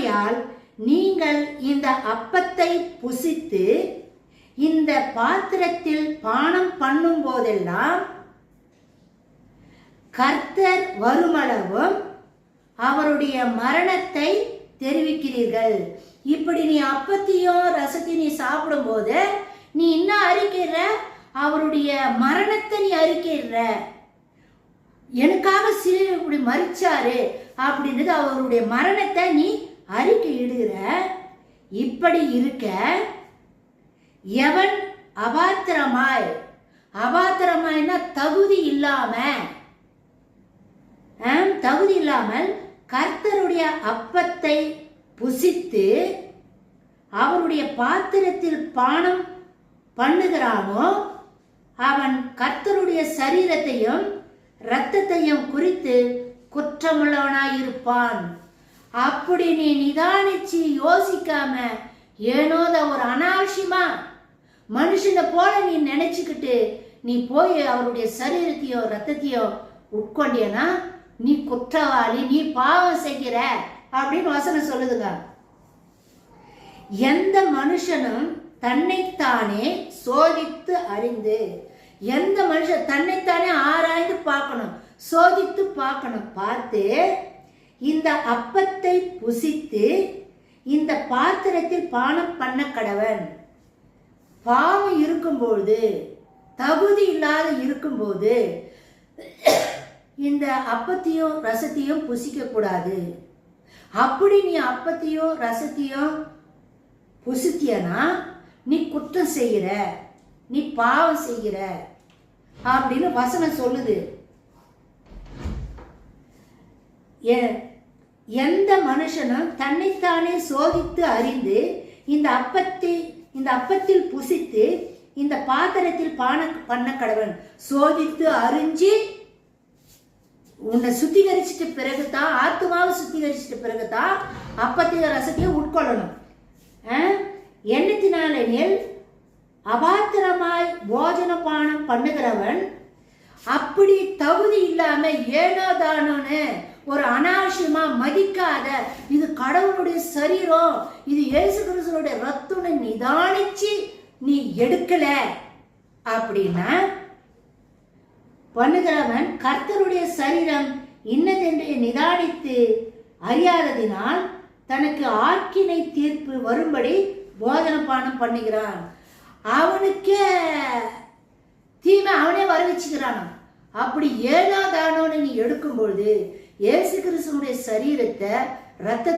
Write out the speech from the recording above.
ஆகையால் நீங்கள் இந்த அப்பத்தை புசித்து இந்த பாத்திரத்தில் பானம் பண்ணும் போதெல்லாம் கர்த்தர் வருமளவும் அவருடைய மரணத்தை தெரிவிக்கிறீர்கள். இப்படி நீ அப்பத்தையும் ரசத்தையும் நீ சாப்பிடும் போது நீ என்ன அறிக்கிற? அவருடைய மரணத்தை நீ அறிக்கிற. எனக்காக சிலுவை இப்படி மரிச்சாரு அப்படின்றது அவருடைய மரணத்தை நீ அறிக்கையிடுகிற. இப்படி இருக்க எவன் அபாத்திரமாய்னா தகுதி இல்லாமல் கர்த்தருடைய அப்பத்தை புசித்து அவருடைய பாத்திரத்தில் பானம் பண்ணுகிறானோ அவன் கர்த்தருடைய சரீரத்தையும் இரத்தத்தையும் குறித்து குற்றமுள்ளவனாயிருப்பான். அப்படி நீ நிதானிச்சு யோசிக்காம ஏனோத ஒரு அனாவசியமா மனுஷனை போல நீ நினைச்சுக்கிட்டு நீ போய் அவருடைய சரீரத்தையோ ரத்தத்தையோ உட்கொண்டியனா நீ குற்றவாளி, நீ பாவம் செய்கிற அப்படின்னு வசனம் சொல்லுதுங்க. எந்த மனுஷனும் தன்னைத்தானே சோதித்து அறிந்து, எந்த மனுஷன் தன்னைத்தானே ஆராய்ந்து பார்க்கணும், சோதித்து பார்க்கணும். பார்த்து இந்த அப்பத்தை புசித்து இந்த பாத்திரத்தில் பானம் பண்ண கடவன். பாவம் இருக்கும்போது, தகுதி இல்லாத இருக்கும்போது இந்த அப்பத்தையும் ரசத்தையும் புசிக்க கூடாது. அப்படி நீ அப்பத்தையும் ரசத்தையும் புசித்தியனா நீ குற்றம் செய்கிற, நீ பாவம் செய்கிற அப்படின்னு வசனம் சொல்லுது. எந்த மனுஷனும் தன்னைத்தானே சோதித்து அறிந்து இந்த அப்பத்தில் புசித்து இந்த பாத்திரத்தில் பானம் பண்ண கடவன். சோதித்து அறிஞ்சு உன்னை சுத்திகரிச்சிட்ட பிறகுதான், ஆத்மாவை சுத்திகரிச்சிட்ட பிறகுதான் அப்பத்தையும் ரசத்தையும் உட்கொள்ளணும். எண்ணத்தினாலெனில் அபாத்திரமாய் போஜன பானம் பண்ணுகிறவன் அப்படி தகுதி இல்லாம ஏனோதானோன்னு ஒரு அனாவசியமா மதிக்காத, இது கடவுளுடைய சரீரம், இது இயேசு கிறிஸ்துவோட ரத்தம்னு நிதானிச்சு நீ எடுக்கல அப்படின்னா பண்ணுகிறவன் கர்த்தருடைய சரீரம் இன்னதென்று நிதானித்து அறியாததினால் தனக்கு ஆக்கினை தீர்ப்பு வரும்படி போதனப்பானம் பண்ணுகிறான். அவனுக்கே தீமை அவனே வர வச்சுக்கிறான். அப்படி ஏனோ தானோன்னு நீ எடுக்கும் பொழுது இயேசு கிறிஸ்துவுடைய சரீரத்தை ரத்த